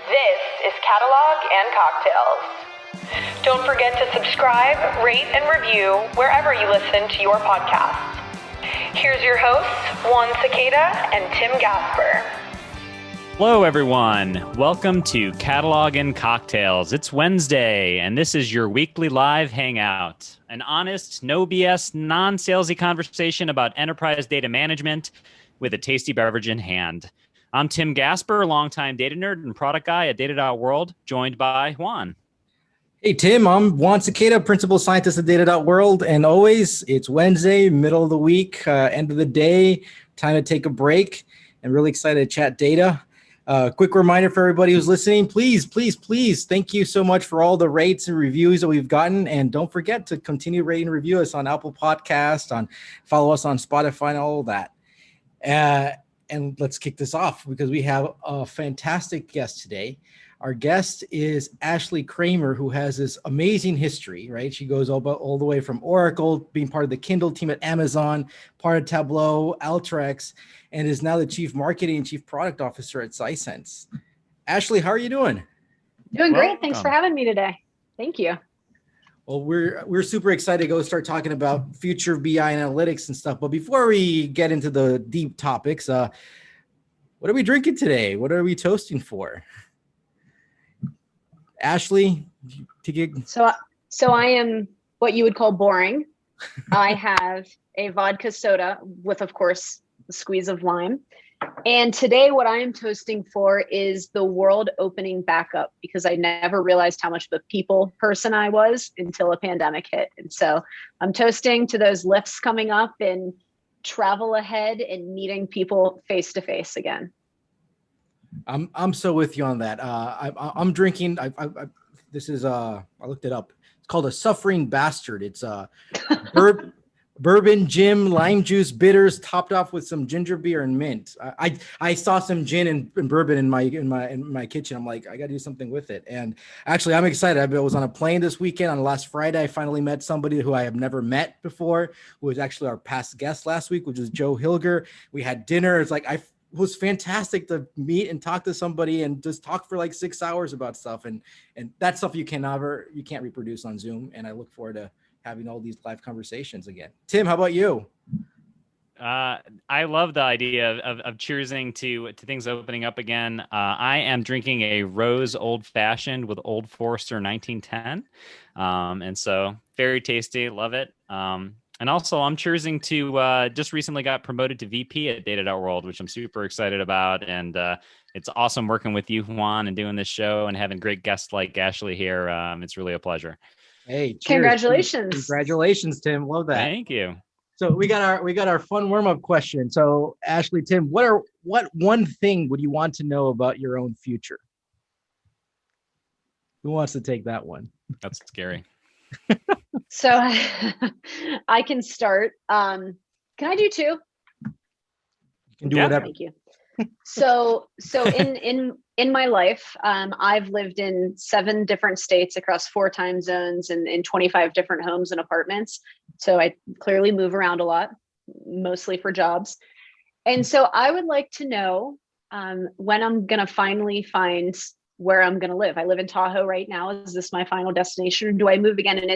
This is Catalog and Cocktails. Don't forget to subscribe, rate, and review wherever you listen to your podcasts. Here's your hosts, Juan Sequeda and Tim Gasper. Hello, everyone. Welcome to Catalog and Cocktails. It's Wednesday, and this is your weekly live hangout. An honest, no BS, non-salesy conversation about enterprise data management with a tasty beverage in hand. I'm Tim Gasper, longtime data nerd and product guy at data.world, joined by Juan. Hey, Tim, I'm Juan Sequeda, principal scientist at data.world. And always, it's Wednesday, middle of the week, end of the day, time to take a break, and really excited to chat data. Quick reminder for everybody who's listening, please, thank you so much for all the rates and reviews that we've gotten. And don't forget to continue rating and review us on Apple Podcasts, follow us on Spotify and all of that. And let's kick this off because we have a fantastic guest today. Our guest is Ashley Kramer, who has this amazing history, right? She goes all the way from Oracle, being part of the Kindle team at Amazon, part of Tableau, Alteryx, and is now the Chief Marketing and Chief Product Officer at Sisense. Ashley, how are you doing? Doing great. Thanks for having me today. Thank you. Well, we're super excited to go start talking about future of BI and analytics and stuff. But before we get into the deep topics, what are we drinking today? What are we toasting for? Ashley, So I am what you would call boring. I have a vodka soda with, of course, a squeeze of lime. And today what I am toasting for is the world opening back up, because I never realized how much of a people person I was until a pandemic hit. And so I'm toasting to those lifts coming up and travel ahead and meeting people face to face again. I'm so with you on that. I'm drinking. This is I looked it up. It's called a Suffering Bastard. It's bourbon, gin, lime juice, bitters, topped off with some ginger beer and mint. I saw some gin and bourbon in my kitchen. I'm like, I got to do something with it. And actually, I'm excited. I was on a plane this weekend. On last Friday, I finally met somebody who I have never met before, who was actually our past guest last week, which is Joe Hilger. We had dinner. It's like it was fantastic to meet and talk to somebody and just talk for like 6 hours about stuff. And that stuff you can't reproduce on Zoom. And I look forward to having all these live conversations again. Tim, how about you? I love the idea of cheersing to things opening up again. I am drinking a Rose Old Fashioned with Old Forester 1910. And so very tasty. Love it. And also I'm cheersing to just recently got promoted to VP at data.world, which I'm super excited about. And it's awesome working with you, Juan, and doing this show and having great guests like Ashley here. It's really a pleasure. Hey, cheers. Congratulations, Tim. Love that. Thank you. So we got our fun warm-up question. So Ashley, Tim, what one thing would you want to know about your own future? Who wants to take that one? That's scary. So I can start. Can I do two? You can do whatever. Thank you. So in my life, I've lived in 7 different states across 4 time zones and in 25 different homes and apartments. So I clearly move around a lot, mostly for jobs. And so I would like to know when I'm going to finally find where I'm going to live. I live in Tahoe right now. Is this my final destination? Or do I move again? And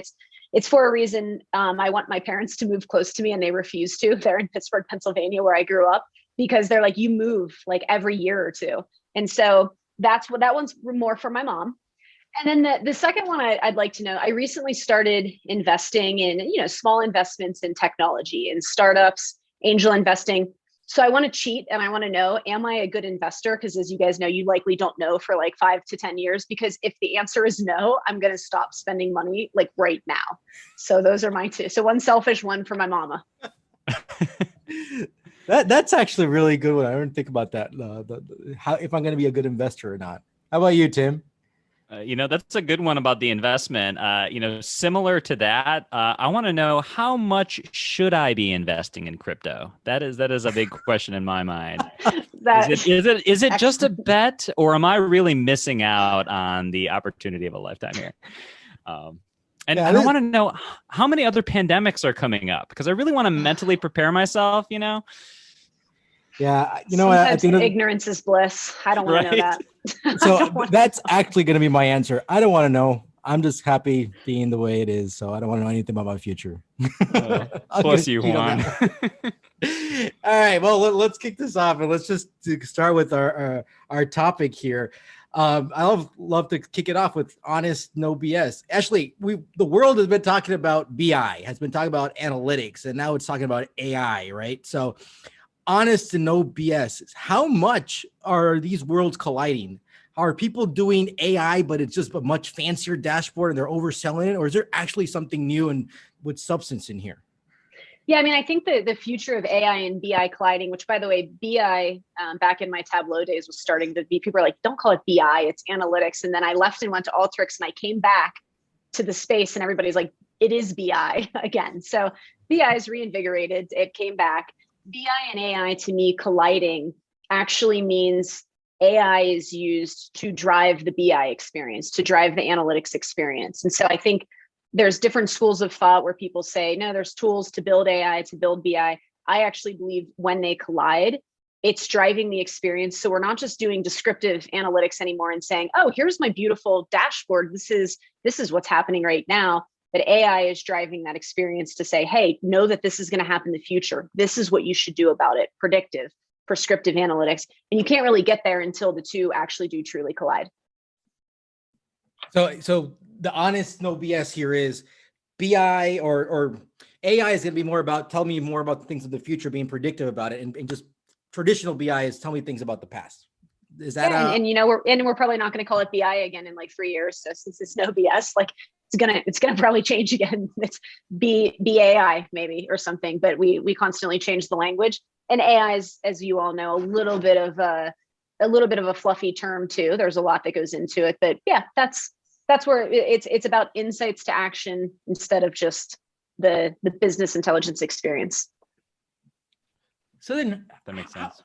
it's for a reason. I want my parents to move close to me and they refuse to. They're in Pittsburgh, Pennsylvania, where I grew up, because they're like, you move like every year or two. And so that one's more for my mom. And then the second one I'd like to know, I recently started investing in, small investments in technology and startups, angel investing. So I want to cheat and I want to know, am I a good investor? Because as you guys know, you likely don't know for like 5 to 10 years, because if the answer is no, I'm going to stop spending money like right now. So those are my 2. So one selfish, one for my mama. That's actually a really good one. I didn't think about that. How if I'm going to be a good investor or not. How about you, Tim? That's a good one about the investment. Similar to that, I want to know, how much should I be investing in crypto? That is a big question in my mind. Is it just a bet, or am I really missing out on the opportunity of a lifetime here? I want to know how many other pandemics are coming up, because I really want to mentally prepare myself, Yeah, Sometimes ignorance is bliss. I don't want to know that. So that's actually going to be my answer. I don't want to know. I'm just happy being the way it is. So I don't want to know anything about my future. Bless you, Juan. All right. Well, let's kick this off and let's just start with our topic here. I love to kick it off with honest, no BS. Ashley, the world has been talking about BI, has been talking about analytics, and now it's talking about AI, right? So honest and no BS. How much are these worlds colliding? Are people doing AI, but it's just a much fancier dashboard and they're overselling it? Or is there actually something new and with substance in here? Yeah, I mean, I think the future of AI and BI colliding, which by the way, BI back in my Tableau days was starting to be, people are like, don't call it BI, it's analytics. And then I left and went to Alteryx and I came back to the space and everybody's like, it is BI again. So BI is reinvigorated, it came back. BI and AI to me colliding actually means AI is used to drive the BI experience, to drive the analytics experience. And so I think there's different schools of thought where people say, no, there's tools to build AI, to build BI. I actually believe when they collide, it's driving the experience. So we're not just doing descriptive analytics anymore and saying, oh, here's my beautiful dashboard. This is what's happening right now. But AI is driving that experience to say, hey, know that this is going to happen in the future. This is what you should do about it. Predictive, prescriptive analytics. And you can't really get there until the two actually do truly collide. So the honest, no BS here is BI or AI is going to be more about, tell me more about the things of the future, being predictive about it. And just traditional BI is tell me things about the past. Is that we're probably not going to call it BI again in like 3 years. So since it's no BS, like it's gonna probably change again. It's BAI maybe or something, but we constantly change the language. And AI is, as you all know, a little bit of a fluffy term too. There's a lot that goes into it, but yeah, that's where it's about insights to action instead of just the business intelligence experience. So then that makes sense.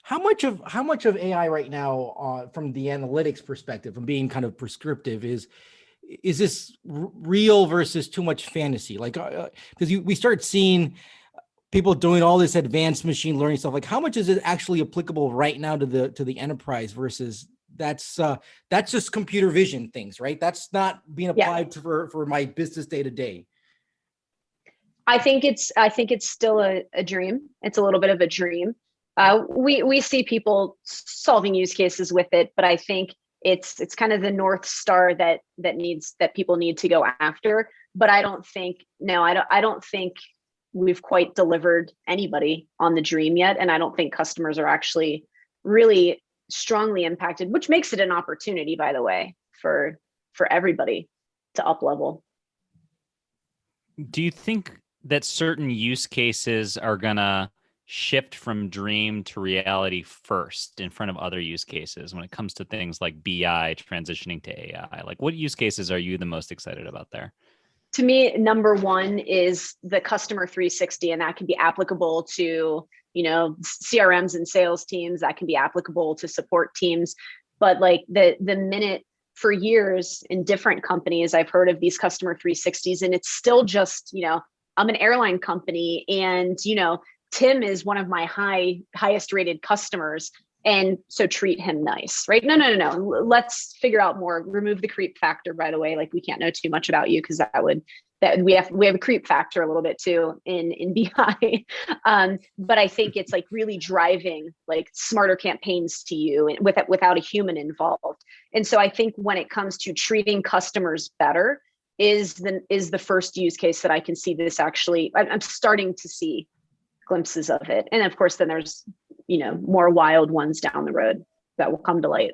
How much of AI right now, from the analytics perspective, from being kind of prescriptive, is this real versus too much fantasy? Like, because we start seeing people doing all this advanced machine learning stuff. Like, how much is it actually applicable right now to the enterprise versus that's just computer vision things, right? That's not being applied for my business day to day. I think it's still a dream. It's a little bit of a dream. We see people solving use cases with it, but I think it's kind of the North Star that people need to go after. But I don't think we've quite delivered anybody on the dream yet. And I don't think customers are actually really strongly impacted, which makes it an opportunity, by the way, for everybody to up level. Do you think that certain use cases are gonna shift from dream to reality first in front of other use cases when it comes to things like BI transitioning to AI? Like, what use cases are you the most excited about there? To me, number one is the customer 360, and that can be applicable to, CRMs and sales teams, that can be applicable to support teams. But like the minute, for years in different companies, I've heard of these customer 360s, and it's still just, I'm an airline company and, Tim is one of my highest rated customers. And so treat him nice, right? No. Let's figure out more, remove the creep factor, by the way. Like, we can't know too much about you because we have a creep factor a little bit too in BI. But I think it's like really driving like smarter campaigns to you and without a human involved. And so I think when it comes to treating customers better is the first use case that I can see this actually, I'm starting to see glimpses of it. And of course, then there's, more wild ones down the road that will come to light.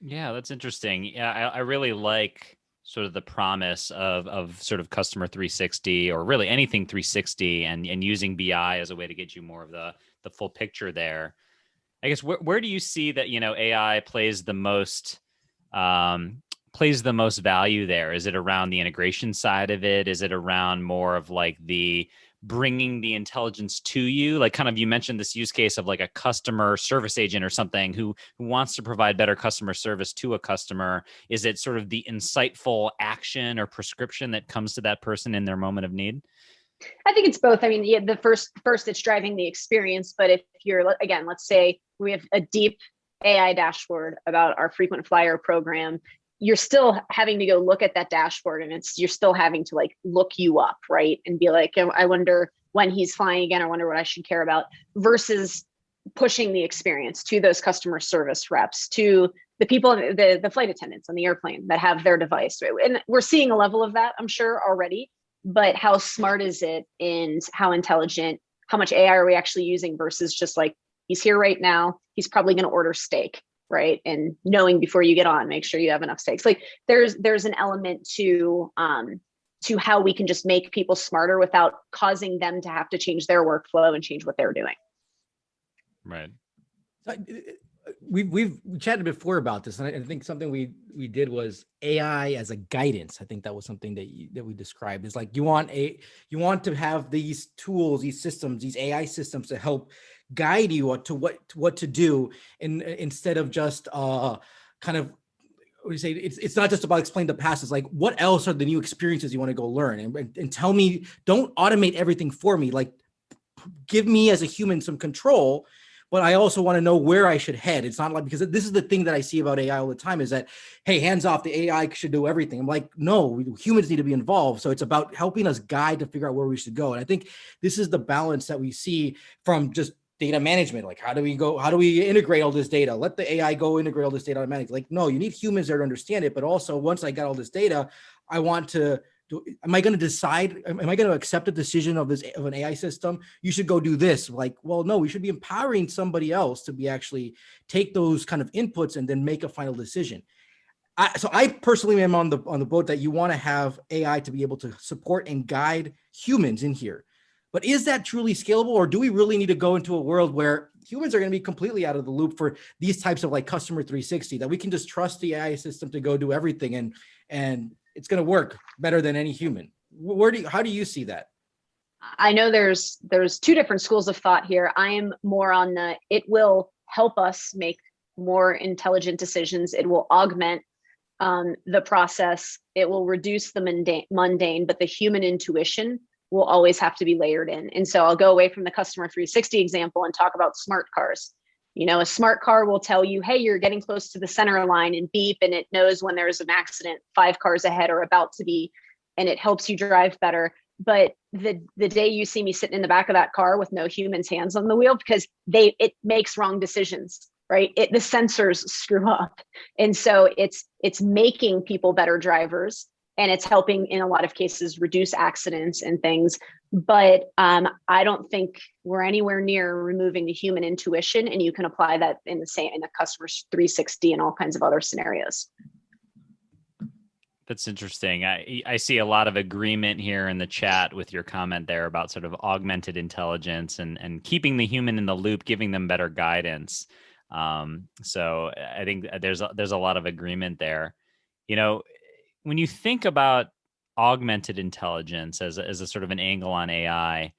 Yeah, that's interesting. Yeah, I really like sort of the promise of sort of customer 360 or really anything 360 and using BI as a way to get you more of the full picture there. I guess where do you see that, AI plays the most value there? Is it around the integration side of it? Is it around more of like the bringing the intelligence to you? Like, kind of, you mentioned this use case of like a customer service agent or something who wants to provide better customer service to a customer. Is it sort of the insightful action or prescription that comes to that person in their moment of need? I think it's both. I mean, yeah, the first it's driving the experience, but if you're, again, let's say we have a deep AI dashboard about our frequent flyer program, you're still having to go look at that dashboard, and you're still having to like look you up, right? And be like, I wonder when he's flying again, I wonder what I should care about, versus pushing the experience to those customer service reps, to the people, the flight attendants on the airplane that have their device. And we're seeing a level of that, I'm sure, already. But how smart is it, and how intelligent, how much AI are we actually using, versus just like, he's here right now, he's probably going to order steak, right? And knowing before you get on, make sure you have enough steaks. Like there's an element to how we can just make people smarter without causing them to have to change their workflow and change what they're doing. Right. We've chatted before about this, and I think something we did was AI as a guidance. I think that was something that we described. Is like you want to have these tools, these systems, these AI systems to help guide you to what to do, and instead of just kind of, what do you say? It's not just about explain the past. It's like, what else are the new experiences you want to go learn, and tell me. Don't automate everything for me. Like, give me as a human some control. But I also want to know where I should head. It's not like, because this is the thing that I see about AI all the time, is that, hey, hands off, the AI should do everything. I'm like, no, humans need to be involved. So it's about helping us guide to figure out where we should go. And I think this is the balance that we see from just data management. Like, how do we integrate all this data? Let the AI go integrate all this data automatically. Like, no, you need humans there to understand it. But also, once I got all this data, I want to, am I going to decide? Am I going to accept a decision of an AI system? You should go do this. Like, well, no, we should be empowering somebody else to be actually take those kind of inputs and then make a final decision. So I personally am on the boat that you want to have AI to be able to support and guide humans in here. But is that truly scalable, or do we really need to go into a world where humans are going to be completely out of the loop for these types of like customer 360, that we can just trust the AI system to go do everything and it's going to work better than any human? How do you see that? I know there's two different schools of thought here. I am more on it will help us make more intelligent decisions. It will augment the process. It will reduce the mundane, but the human intuition will always have to be layered in. And so I'll go away from the customer 360 example and talk about smart cars. You know, a smart car will tell you, hey, you're getting close to the center line, and beep, and it knows when there's an accident 5 cars ahead or about to be, and it helps you drive better. But the day you see me sitting in the back of that car with no human's hands on the wheel, because it makes wrong decisions, right? The sensors screw up. And so it's making people better drivers, and it's helping in a lot of cases reduce accidents and things. But I don't think we're anywhere near removing the human intuition, and you can apply that in the customer 360 and all kinds of other scenarios. That's interesting. I see a lot of agreement here in the chat with your comment there about sort of augmented intelligence and keeping the human in the loop, giving them better guidance. So I think there's a lot of agreement there. You know, when you think about augmented intelligence as a sort of an angle on AI,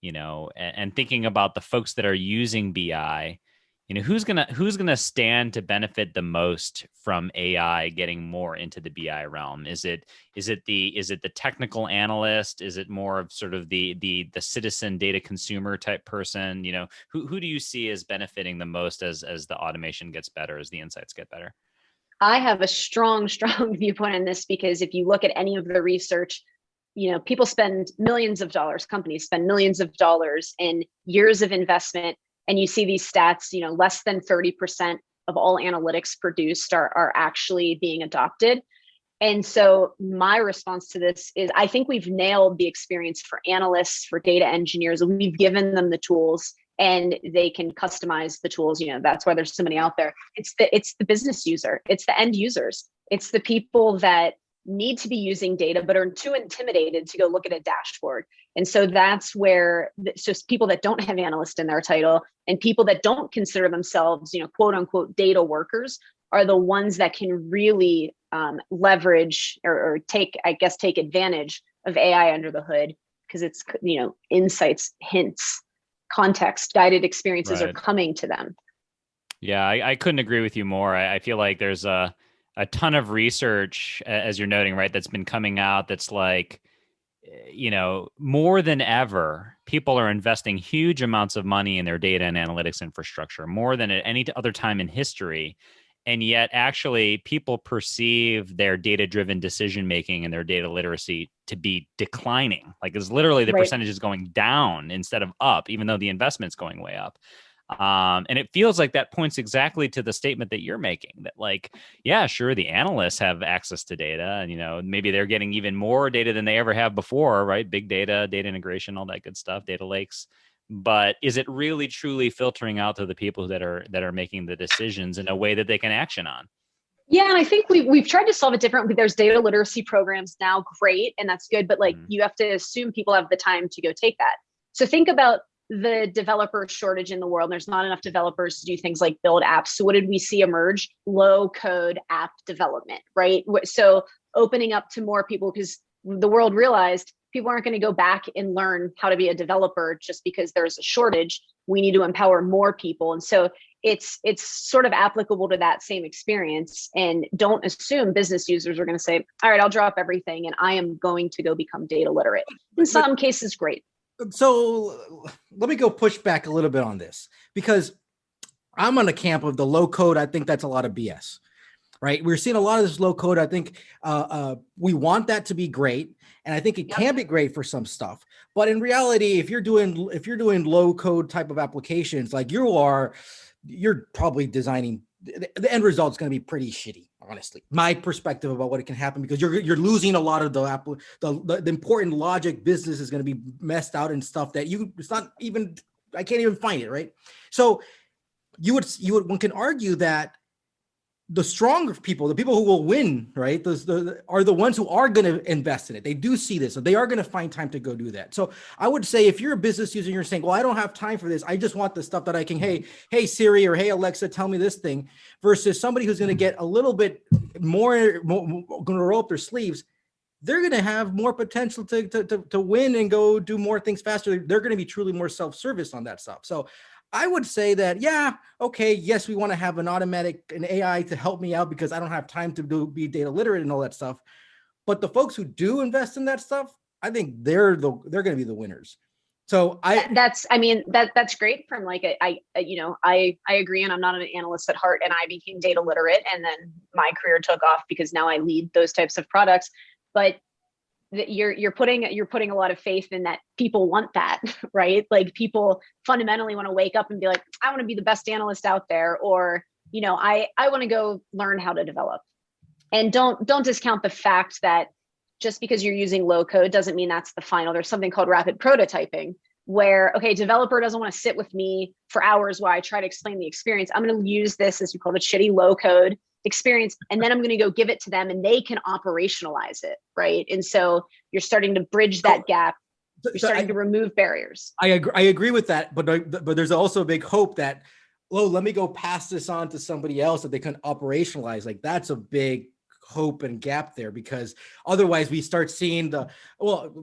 you know, and thinking about the folks that are using BI, you know, who's gonna stand to benefit the most from AI getting more into the BI realm? Is it the technical analyst? Is it more of sort of the citizen data consumer type person? You know, who do you see as benefiting the most as the automation gets better, as the insights get better? I have a strong viewpoint on this, because if you look at any of the research, you know, people spend millions of dollars, companies spend millions of dollars in years of investment, and you see these stats, you know, less than 30% of all analytics produced are actually being adopted. And so my response to this is, I think we've nailed the experience for analysts, for data engineers. We've given them the tools, and they can customize the tools. You know, that's why there's so many out there. It's the business user. It's the end users. It's the people that need to be using data but are too intimidated to go look at a dashboard. And so that's where it's just people that don't have analyst in their title, and people that don't consider themselves, you know, quote unquote data workers, are the ones that can really leverage or take advantage of AI under the hood, because it's, you know, insights, hints, context, guided experiences are coming to them. Yeah, I couldn't agree with you more. I feel like there's a ton of research, as you're noting, right, that's been coming out that's like, more than ever, people are investing huge amounts of money in their data and analytics infrastructure, more than at any other time in history. And yet, actually, people perceive their data-driven decision-making and their data literacy to be declining. Like, it's literally the percentage is going down instead of up, even though the investment's going way up. And it feels like that points exactly to the statement that you're making, that like, yeah, sure, the analysts have access to data, and maybe they're getting even more data than they ever have before, right? Big data, data integration, all that good stuff, data lakes. But is it really truly filtering out to the people that are making the decisions in a way that they can action on? Yeah, and I think we've tried to solve it differently. There's data literacy programs now, great, and that's good, but like you have to assume people have the time to go take that. So think about the developer shortage in the world. There's not enough developers to do things like build apps. So what did we see emerge? Low code app development, right? So opening up to more people, because the world realized people aren't going to go back and learn how to be a developer just because there's a shortage. We need to empower more people. And so it's sort of applicable to that same experience. And don't assume business users are going to say, all right, I'll drop everything and I am going to go become data literate. In some cases, great. So let me go push back a little bit on this, because I'm on the camp of the low code. I think that's a lot of BS, right? We're seeing a lot of this low code. I think we want that to be great. And I think it can be great for some stuff. But in reality, if you're doing low code type of applications, like you're probably designing, the end result is going to be pretty shitty, honestly. My perspective about what it can happen, because you're losing a lot of the important logic. Business is going to be messed out and stuff that it's not even, I can't even find it, right? So one can argue that the stronger people, the people who will win, right, are the ones who are going to invest in it. They do see this, so they are going to find time to go do that. So I would say, if you're a business user and you're saying, well, I don't have time for this, I just want the stuff that I can, hey Siri, or hey Alexa, tell me this thing, versus somebody who's going to get a little bit more going to roll up their sleeves, they're going to have more potential to win and go do more things faster. They're going to be truly more self-service on that stuff. So I would say that, yes, we want to have an AI to help me out because I don't have time to be data literate and all that stuff. But the folks who do invest in that stuff, I think they're going to be the winners. So that's great from like I agree, and I'm not an analyst at heart, and I became data literate, and then my career took off because now I lead those types of products. But you're putting a lot of faith in that people want that, right? Like, people fundamentally want to wake up and be like, I want to be the best analyst out there, or I want to go learn how to develop. And don't discount the fact that just because you're using low code doesn't mean that's the final. There's something called rapid prototyping, where, okay, developer doesn't want to sit with me for hours while I try to explain the experience. I'm going to use this, as you call it, shitty low code experience, and then I'm going to go give it to them and they can operationalize it, right? And so you're starting to bridge that gap. You're starting to remove barriers. I agree with that, but there's also a big hope that, let me go pass this on to somebody else that they can operationalize. Like, that's a big hope and gap there, because otherwise we start seeing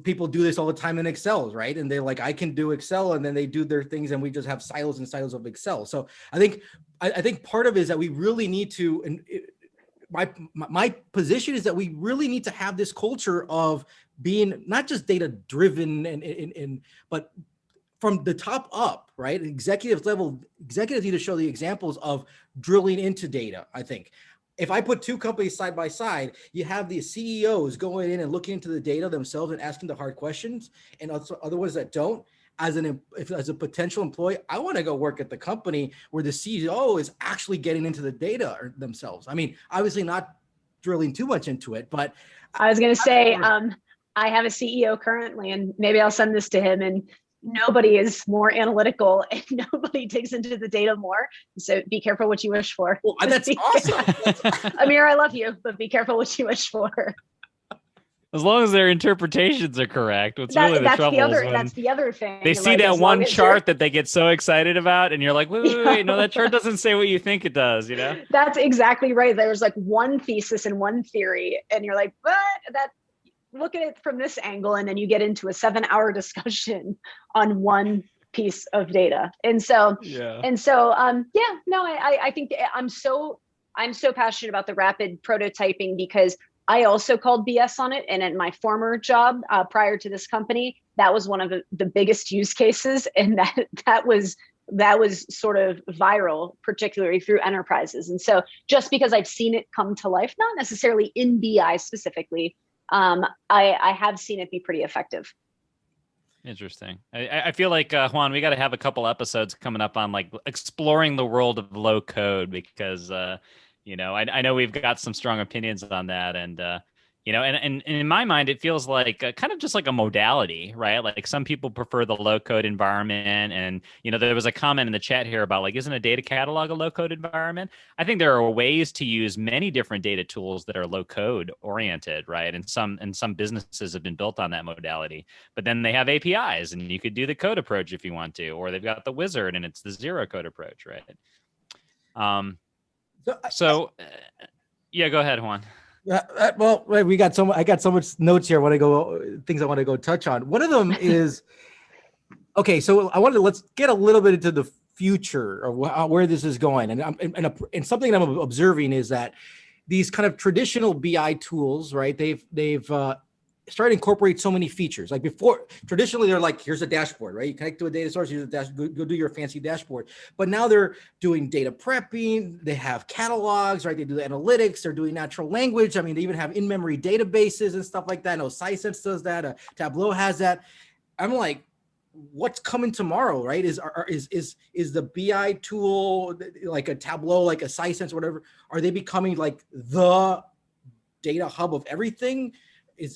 people do this all the time in Excel, right? And they're like, I can do Excel, and then they do their things and we just have silos and silos of Excel. So I think part of it is that we really need to, and my position is that we really need to have this culture of being not just data driven but from the top up, right? Executive level, executives need to show the examples of drilling into data. I think if I put two companies side by side, you have the CEOs going in and looking into the data themselves and asking the hard questions, and also other ones that don't. As a potential employee, I want to go work at the company where the CEO is actually getting into the data themselves. I mean, obviously not drilling too much into it, but I was going to say, I have a CEO currently, and maybe I'll send this to him, and nobody is more analytical and nobody digs into the data more. So be careful what you wish for. Well, that's awesome. Amir, I love you, but be careful what you wish for. As long as their interpretations are correct. That's the other thing. They see that one chart that they get so excited about, and you're like, wait, no, that chart doesn't say what you think it does, That's exactly right. There's like one thesis and one theory, and you're like, what? Look at it from this angle, and then you get into a 7-hour discussion on one piece of data. And so, I think I'm so passionate about the rapid prototyping, because I also called BS on it. And at my former job prior to this company, that was one of the biggest use cases. And that was sort of viral, particularly through enterprises. And so just because I've seen it come to life, not necessarily in BI specifically, I have seen it be pretty effective. Interesting. I feel like, Juan, we got to have a couple episodes coming up on like exploring the world of low code because, I know we've got some strong opinions on that. And, and in my mind, it feels like kind of just like a modality, right? Like some people prefer the low code environment. And, there was a comment in the chat here about like, isn't a data catalog a low code environment? I think there are ways to use many different data tools that are low code oriented, right? And some businesses have been built on that modality, but then they have APIs and you could do the code approach if you want to, or they've got the wizard and it's the zero code approach, right? Yeah, go ahead, Juan. Well, I got so much notes here. Things I want to go touch on. One of them is, okay, so let's get a little bit into the future of where this is going. And something that I'm observing is that these kind of traditional BI tools, right? They've started to incorporate so many features. Like before, traditionally they're like, here's a dashboard, right? You connect to a data source, here's a dashboard, go do your fancy dashboard. But now they're doing data prepping, they have catalogs, right? They do the analytics, they're doing natural language. I mean, they even have in-memory databases and stuff like that. I know Sisense does that, Tableau has that. I'm like, what's coming tomorrow, right? Is the BI tool like a Tableau, like a Sisense, whatever, are they becoming like the data hub of everything?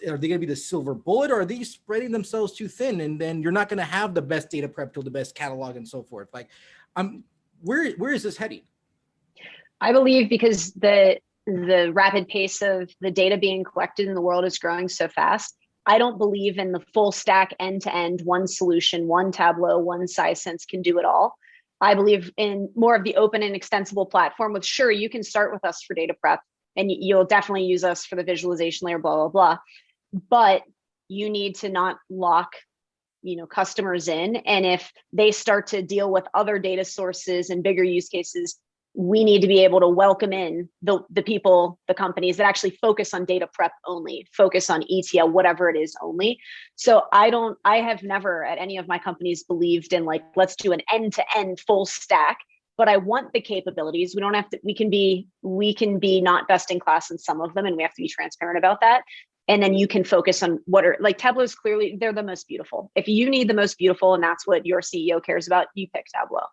Are they going to be the silver bullet, or are they spreading themselves too thin? And then you're not going to have the best data prep tool, the best catalog, and so forth. Like, where is this heading? I believe because the rapid pace of the data being collected in the world is growing so fast. I don't believe in the full stack end-to-end, one solution, one Tableau, one Sisense can do it all. I believe in more of the open and extensible platform with, sure, you can start with us for data prep and you'll definitely use us for the visualization layer, blah, blah, blah. But you need to not lock, customers in. And if they start to deal with other data sources and bigger use cases, we need to be able to welcome in the people, the companies that actually focus on data prep only, focus on ETL, whatever it is only. So I have never at any of my companies believed in like, let's do an end-to-end full stack, but I want the capabilities. We can be not best in class in some of them, and we have to be transparent about that. And then you can focus on what are like Tableau's clearly, they're the most beautiful. If you need the most beautiful and that's what your CEO cares about, you pick Tableau.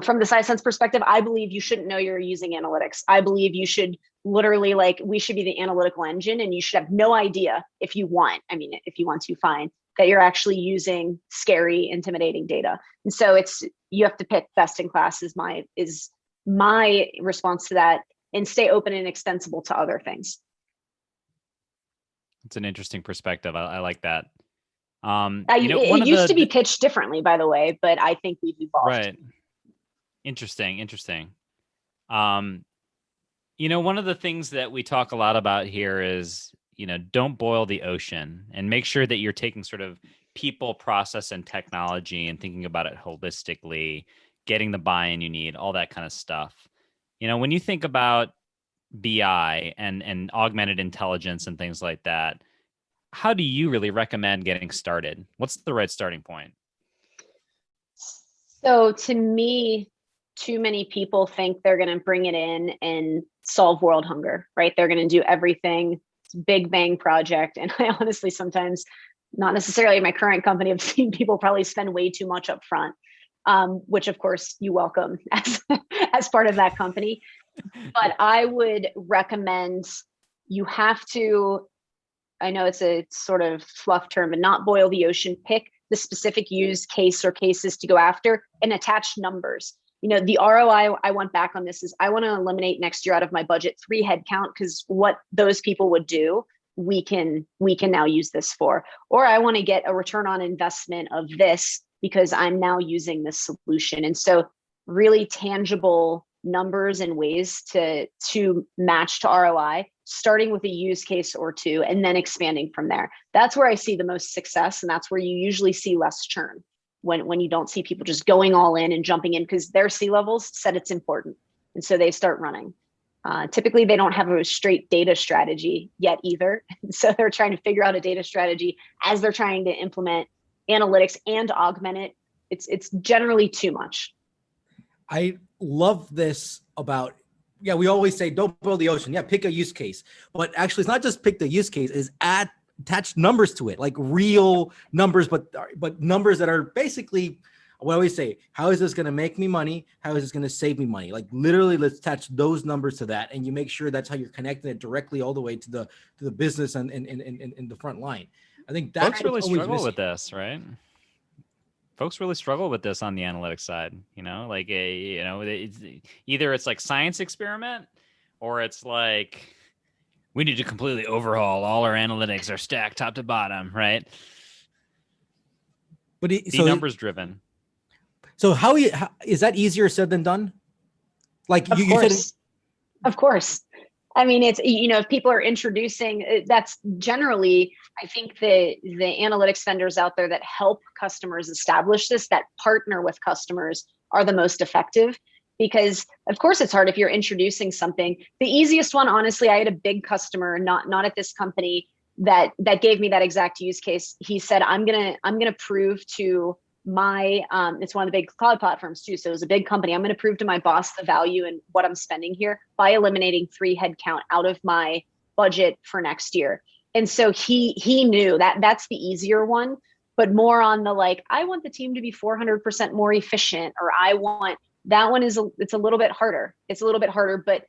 From the Sisense perspective, I believe you shouldn't know you're using analytics. I believe you should literally we should be the analytical engine, and you should have no idea if you want to, fine, that you're actually using scary, intimidating data. And so you have to pick best in class is my response to that, and stay open and extensible to other things. It's an interesting perspective. I like that. It used to be pitched differently, by the way, but I think we've evolved. Right. Interesting. One of the things that we talk a lot about here is, don't boil the ocean, and make sure that you're taking sort of people, process, and technology and thinking about it holistically, getting the buy-in you need, all that kind of stuff. When you think about BI and augmented intelligence and things like that, how do you really recommend getting started? What's the right starting point? So to me, too many people think they're going to bring it in and solve world hunger, right? They're going to do everything. It's a big bang project. And I honestly, sometimes, not necessarily in my current company, I've seen people probably spend way too much up front, which of course you welcome as part of that company. But I would recommend you have to, I know it's a sort of fluff term, but not boil the ocean, pick the specific use case or cases to go after and attach numbers. The ROI I want back on this is I want to eliminate next year out of my budget 3 headcount, because what those people would do, we can now use this for. Or I want to get a return on investment of this because I'm now using this solution. And so really tangible numbers and ways to match to ROI, starting with a use case or two, and then expanding from there. That's where I see the most success. And that's where you usually see less churn. When you don't see people just going all in and jumping in because their C-levels said it's important. And so they start running. Typically, they don't have a straight data strategy yet either. So they're trying to figure out a data strategy as they're trying to implement analytics and augment it. It's generally too much. I love this about, yeah, we always say, don't boil the ocean. Yeah, pick a use case. But actually, it's not just pick the use case, is attach numbers to it, like real numbers, but numbers that are basically, what I always say, how is this going to make me money? How is this going to save me money? Like literally, let's attach those numbers to that, and you make sure that's how you're connecting it directly all the way to the business and in the front line. I think that's folks really struggle missing with this, right? Folks really struggle with this on the analytics side. Like it's either it's like science experiment, or it's like we need to completely overhaul all our analytics, our stack top to bottom, right? But numbers driven. So how is that easier said than done? Like you said, of course. I mean, it's, if people are introducing, that's generally, I think the analytics vendors out there that help customers establish this, that partner with customers, are the most effective, because of course it's hard if you're introducing something. The easiest one, honestly, I had a big customer, not at this company, that gave me that exact use case. He said, I'm gonna prove to my, it's one of the big cloud platforms too. So it was a big company. I'm going to prove to my boss the value in what I'm spending here by eliminating 3 headcount out of my budget for next year. And so he knew that that's the easier one, but more on the, like, I want the team to be 400% more efficient, or I want, that one it's a little bit harder. It's a little bit harder, but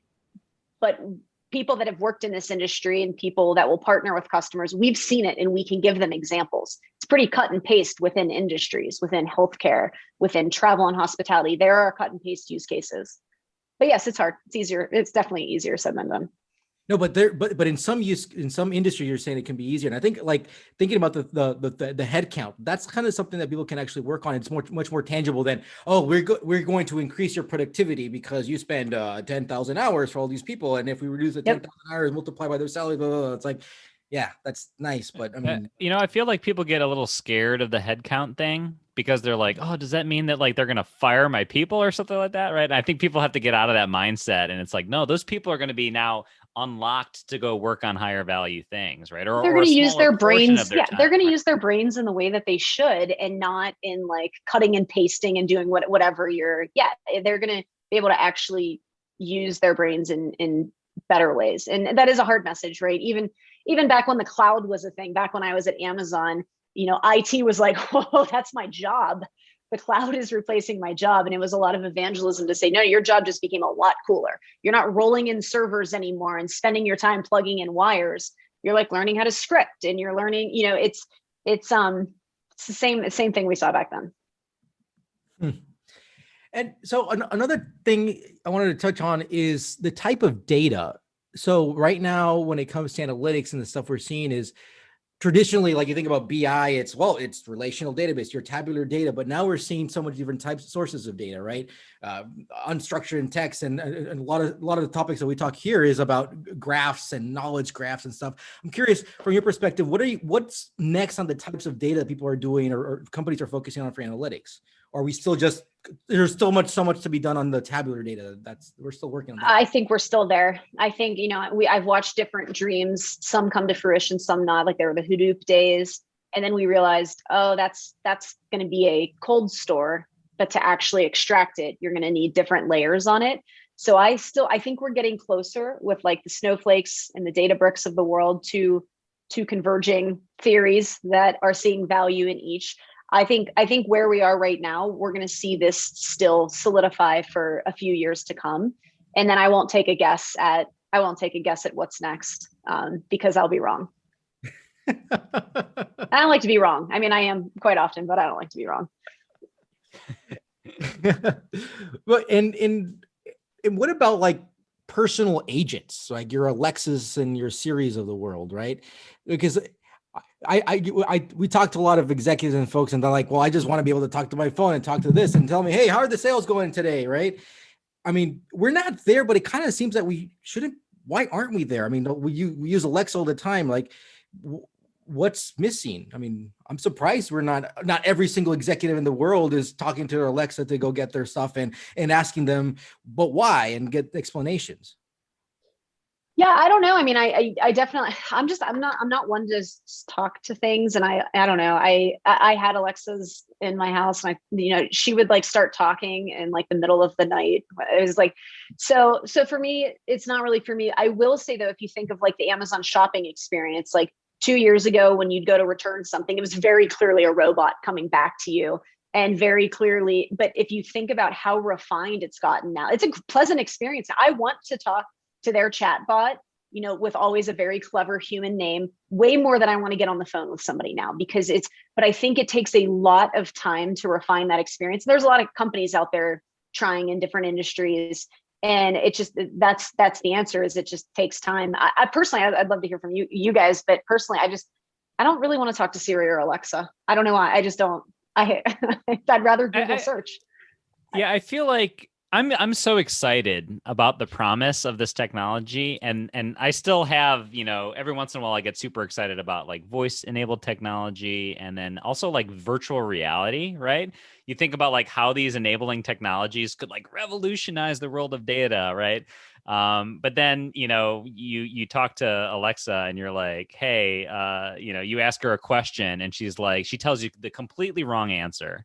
people that have worked in this industry and people that will partner with customers, we've seen it and we can give them examples. It's pretty cut and paste within industries, within healthcare, within travel and hospitality. There are cut and paste use cases. But yes, it's hard. It's easier. It's definitely easier said than done. No, but in some industry, you're saying it can be easier. And I think, like, thinking about the head count, that's kind of something that people can actually work on. It's much more tangible than, oh, we're going to increase your productivity because you spend 10,000 hours for all these people, and if we reduce the 10,000 hours, multiply by their salary, blah, blah, blah. It's like, yeah, that's nice, but I mean, I feel like people get a little scared of the head count thing, because they're like, oh, does that mean that, like, they're going to fire my people or something like that, right? And I think people have to get out of that mindset, and it's like, no, those people are going to be now unlocked to go work on higher value things, right? Or they're going to use their brains. They're going to use their brains in the way that they should, and not in, like, cutting and pasting and doing whatever they're going to be able to actually use their brains in better ways. And that is a hard message, right? Even back when the cloud was a thing, back when I was at Amazon, IT was like, oh, that's my job. The cloud is replacing my job. And it was a lot of evangelism to say, no, your job just became a lot cooler. You're not rolling in servers anymore and spending your time plugging in wires. You're, like, learning how to script, and you're learning, it's the same thing we saw back then. And so another thing I wanted to touch on is the type of data. So right now, when it comes to analytics and the stuff we're seeing, is traditionally, like, you think about BI, it's relational database, your tabular data, but now we're seeing so many different types of sources of data, right? Unstructured and text, and a lot of the topics that we talk here is about graphs and knowledge graphs and stuff. I'm curious, from your perspective, what's next on the types of data that people are doing or companies are focusing on for analytics? Or are we still there's still so much to be done on the tabular data? We're still working on that. I think we're still there. I think, I've watched different dreams, some come to fruition, some not. Like, there were the Hadoop days. And then we realized, oh, that's going to be a cold store, but to actually extract it, you're going to need different layers on it. So I think we're getting closer with, like, the Snowflakes and the Databricks of the world to converging theories that are seeing value in each. I think where we are right now, we're going to see this still solidify for a few years to come. And then I won't take a guess at what's next, because I'll be wrong. I don't like to be wrong. I mean, I am quite often, but I don't like to be wrong. Well, and what about, like, personal agents, like your Alexas and your Siris of the world, right? Because we talked to a lot of executives and folks, and they're like, well, I just want to be able to talk to my phone and talk to this and tell me, hey, how are the sales going today, right? I mean, we're not there, but it kind of seems that we shouldn't. Why aren't we there? I mean, we use Alexa all the time. Like, what's missing? I mean, I'm surprised we're not every single executive in the world is talking to Alexa to go get their stuff and asking them, but why, and get explanations. Yeah, I don't know. I mean, I definitely, I'm not one to just talk to things. And I don't know. I had Alexas in my house and she would like start talking in like the middle of the night. It was like, so for me, it's not really for me. I will say though, if you think of like the Amazon shopping experience, like 2 years ago when you'd go to return something, it was very clearly a robot coming back to you. And very clearly, but if you think about how refined it's gotten now, it's a pleasant experience. I want to talk to their chat bot, with always a very clever human name, way more than I want to get on the phone with somebody now because but I think it takes a lot of time to refine that experience. There's a lot of companies out there trying in different industries. And it just, that's the answer is it just takes time. I personally, I'd love to hear from you guys, but personally, I don't really want to talk to Siri or Alexa. I don't know why. I just don't, I'd rather Google search. Yeah. I feel like I'm so excited about the promise of this technology, and I still have, every once in a while I get super excited about like voice enabled technology, and then also like virtual reality, right? You think about like how these enabling technologies could like revolutionize the world of data, right? But then you talk to Alexa and you're like, hey, you ask her a question and she tells you the completely wrong answer.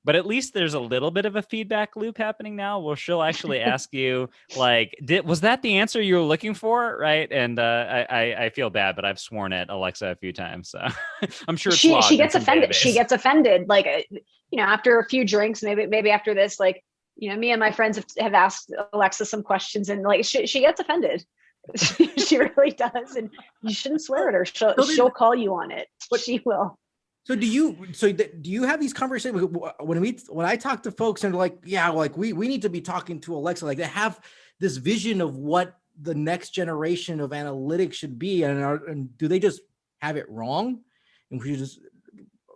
But at least there's a little bit of a feedback loop happening now where she'll actually ask you, like, was that the answer you were looking for? Right. And I feel bad, but I've sworn at Alexa a few times. So I'm sure it's she gets offended. She gets offended. Like, after a few drinks, maybe after this, like, me and my friends have asked Alexa some questions and like, she gets offended. She really does. And you shouldn't swear at her. She'll call you on it. But she will. So do you have these conversations when I talk to folks and they're like, yeah, like we need to be talking to Alexa, like they have this vision of what the next generation of analytics should be, and do they just have it wrong? And we just,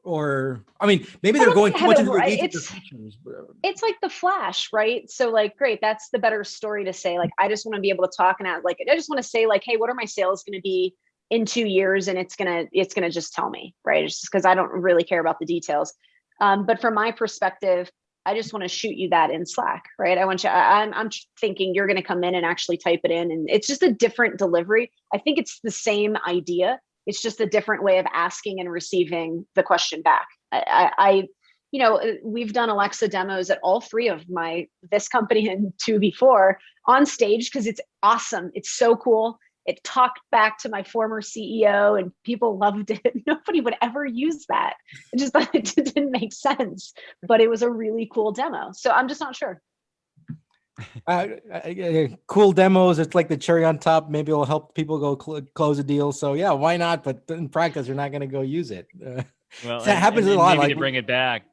or I mean, maybe they're going too much into the weeds of the features. It's like the Flash, right? So like, great, that's the better story to say. Like, I just want to be able to talk and I just want to say like, hey, what are my sales going to be in 2 years, and it's gonna just tell me, right? It's just because I don't really care about the details. But from my perspective, I just want to shoot you that in Slack, right? I'm thinking you're gonna come in and actually type it in, and it's just a different delivery. I think it's the same idea. It's just a different way of asking and receiving the question back. We've done Alexa demos at all three of this company and two before on stage because it's awesome. It's so cool. It talked back to my former CEO and people loved it. Nobody would ever use that. I just thought it didn't make sense, but it was a really cool demo. So I'm just not sure. Cool demos. It's like the cherry on top. Maybe it'll help people go close a deal. So yeah, why not? But in practice, you're not going to go use it. Well, that happens a lot. Maybe to bring it back.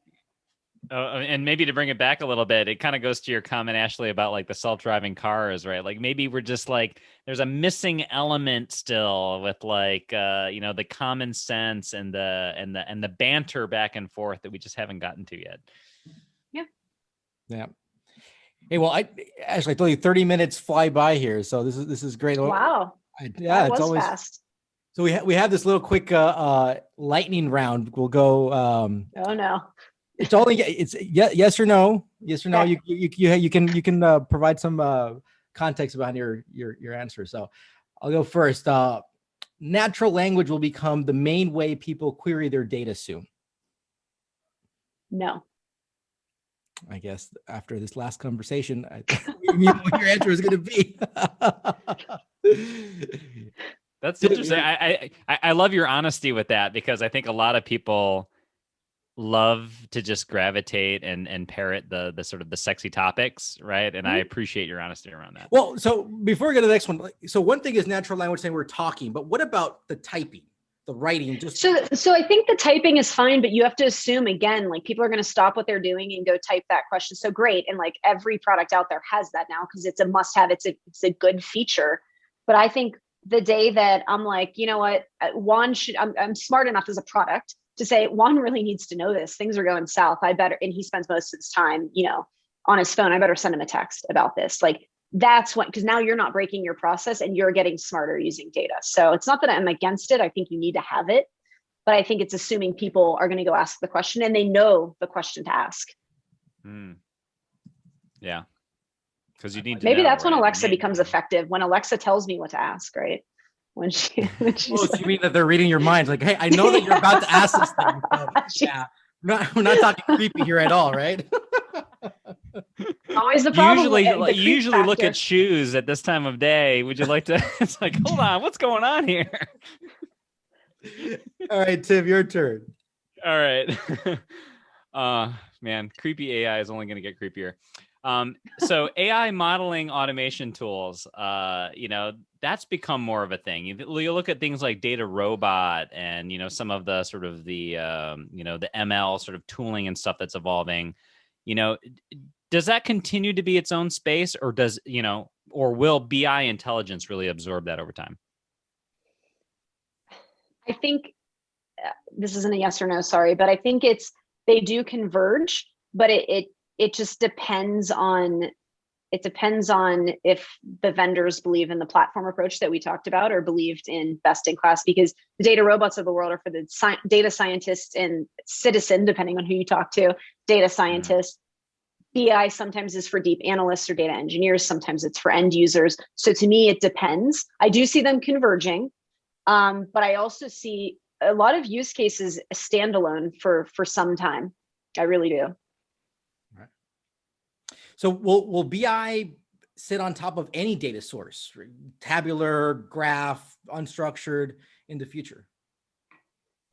And maybe to bring it back a little bit, it kind of goes to your comment, Ashley, about like the self-driving cars, right? Like maybe we're just like, there's a missing element still with like, the common sense and the banter back and forth that we just haven't gotten to yet. Yeah. Yeah. Hey, well, Ashley, I told you 30 minutes fly by here. So this is great. Wow. It's always fast. So we have this little quick lightning round. We'll go. Oh no. It's yes or no. Yes or no. Okay. You can provide some context behind your answer. So I'll go first. Natural language will become the main way people query their data soon. No. I guess after this last conversation, you know what your answer is going to be. That's interesting. I love your honesty with that, because I think a lot of people love to just gravitate and parrot the sort of the sexy topics, right? And I appreciate your honesty around that. Well, so before we get to the next one, so one thing is natural language saying we're talking, but what about the typing, the writing? So I think the typing is fine, but you have to assume, again, like people are going to stop what they're doing and go type that question. So great. And like every product out there has that now because it's a must have. It's a good feature. But I think the day that I'm like, you know what, Juan I'm smart enough as a product to say, Juan really needs to know this. Things are going south. And he spends most of his time, on his phone. I better send him a text about this. Like that's when, because now you're not breaking your process and you're getting smarter using data. So it's not that I'm against it. I think you need to have it, but I think it's assuming people are going to go ask the question and they know the question to ask. Yeah. Because you need to Maybe know, that's when right? Alexa You need becomes to. effective, when Alexa tells me what to ask, right? When she's Oh, so like, you mean that they're reading your minds? Like, hey, I know that you're about to ask this thing. So, yeah, we're not talking creepy here at all, right? always the You problem. usually The you creep usually look factor. at shoes at this time of day. Would you like to? It's like, hold on, what's going on here? All right, Tim, your turn. All right. Man, creepy AI is only going to get creepier. So AI modeling automation tools, that's become more of a thing. You look at things like Data Robot and, some of the sort of the ML sort of tooling and stuff that's evolving. Does that continue to be its own space, or or will BI intelligence really absorb that over time? I think this isn't a yes or no, sorry, but I think they do converge, but it just depends on if the vendors believe in the platform approach that we talked about or believed in best in class, because the data robots of the world are for the data scientists and citizen, depending on who you talk to, data scientists. BI sometimes is for deep analysts or data engineers. Sometimes it's for end users. So to me, it depends. I do see them converging, but I also see a lot of use cases standalone for some time. I really do. Right. So will BI sit on top of any data source, tabular, graph, unstructured, in the future?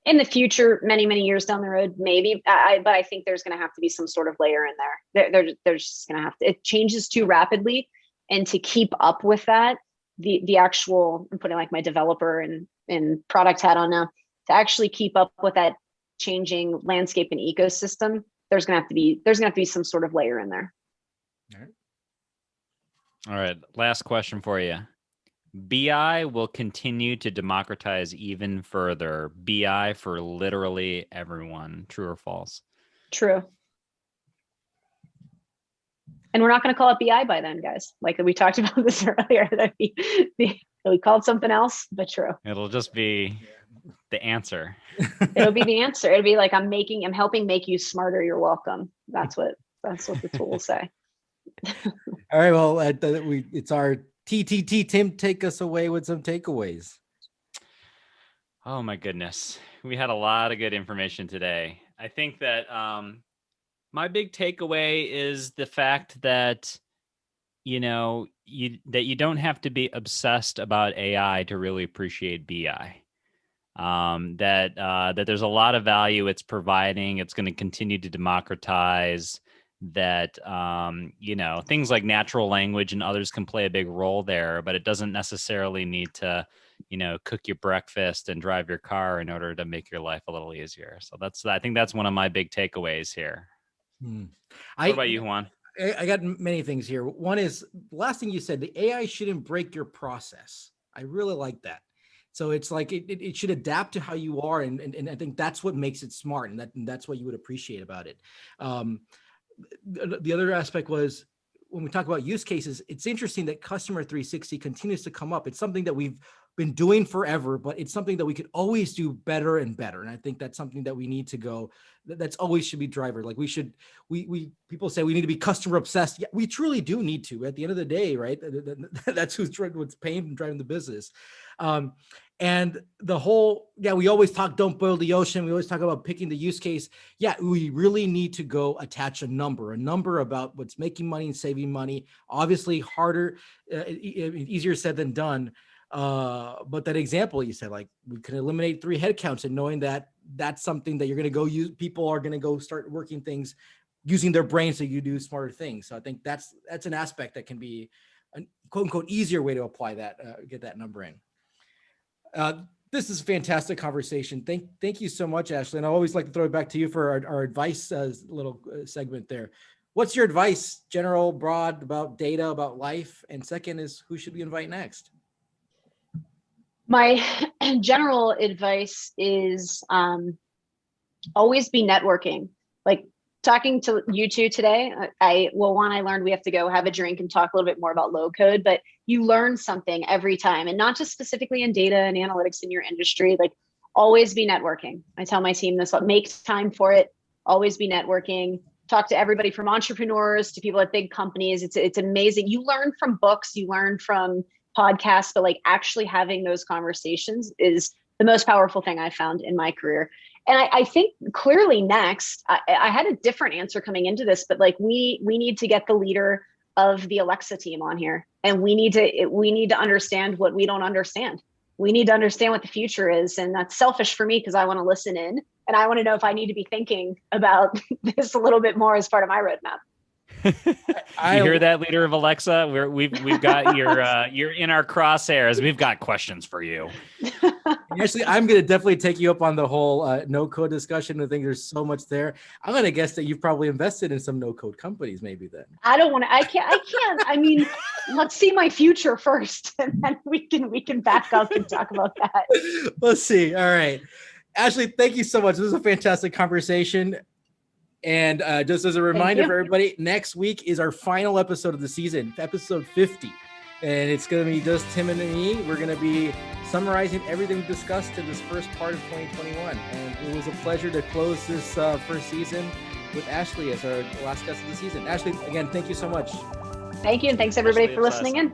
In the future, many, many years down the road, maybe. But I think there's going to have to be some sort of layer in there. There's just going to have to. It changes too rapidly, and to keep up with that, the actual, I'm putting like my developer and product hat on now, to actually keep up with that changing landscape and ecosystem, there's going to have to be some sort of layer in there. All right. Last question for you. BI will continue to democratize even further. BI for literally everyone. True or false? True. And we're not going to call it BI by then, guys. Like we talked about this earlier. That we called something else, but true. It'll just be the answer. It'll be the answer. It'll be like, I'm helping make you smarter. You're welcome. That's what the tool will say. All right. Well, it's our TTT. Tim, take us away with some takeaways. Oh my goodness. We had a lot of good information today. I think that my big takeaway is the fact that, you don't have to be obsessed about AI to really appreciate BI. That there's a lot of value it's providing. It's going to continue to democratize. That things like natural language and others can play a big role there, but it doesn't necessarily need to cook your breakfast and drive your car in order to make your life a little easier. So I think that's one of my big takeaways here. What about you, Juan? I got many things here. One is the last thing you said, the AI shouldn't break your process. I really like that. So it's like it should adapt to how you are, and I think that's what makes it smart, and that's what you would appreciate about it. The other aspect was, when we talk about use cases, it's interesting that Customer 360 continues to come up. It's something that we've been doing forever, but it's something that we could always do better and better. And I think that's something that we need to go, that's always should be driver. Like people say we need to be customer obsessed. Yeah, we truly do need to, at the end of the day, right? That's what's paying and driving the business. And the whole, we always talk, don't boil the ocean. We always talk about picking the use case. Yeah, we really need to go attach a number about what's making money and saving money. Obviously harder, easier said than done. But that example you said, like we can eliminate 3 headcounts, and knowing that that's something that you're going to go use, people are going to go start working things using their brains so you do smarter things. So I think that's an aspect that can be a quote unquote easier way to apply that, get that number in. This is a fantastic conversation. Thank you so much, Ashley. And I always like to throw it back to you for our advice little segment there. What's your advice, general, broad, about data, about life? And second is, who should we invite next? My general advice is always be networking. Like talking to you two today, I learned we have to go have a drink and talk a little bit more about Lowcode, but you learn something every time, and not just specifically in data and analytics in your industry. Like always be networking. I tell my team this, make time for it. Always be networking. talk to everybody from entrepreneurs to people at big companies. It's amazing. You learn from books, you learn from podcasts, but like actually having those conversations is the most powerful thing I found in my career. And I think clearly next, I had a different answer coming into this, but like we need to get the leader of the Alexa team on here, and we need to understand what we don't understand. We need to understand what the future is, and that's selfish for me because I want to listen in, and I want to know if I need to be thinking about this a little bit more as part of my roadmap. You hear that, leader of Alexa? We've got you're in our crosshairs. We've got questions for you. Actually, I'm going to definitely take you up on the whole no code discussion. I think there's so much there. I'm going to guess that you've probably invested in some no code companies, maybe then. I can't. I mean, let's see my future first, and then we can back up and talk about that. Let's see. All right, Ashley, thank you so much. This was a fantastic conversation. And just as a reminder for everybody, next week is our final episode of the season, episode 50. And it's going to be just Tim and me. We're going to be summarizing everything we discussed in this first part of 2021. And it was a pleasure to close this first season with Ashley as our last guest of the season. Ashley, again, thank you so much. Thank you. And thanks everybody for listening in.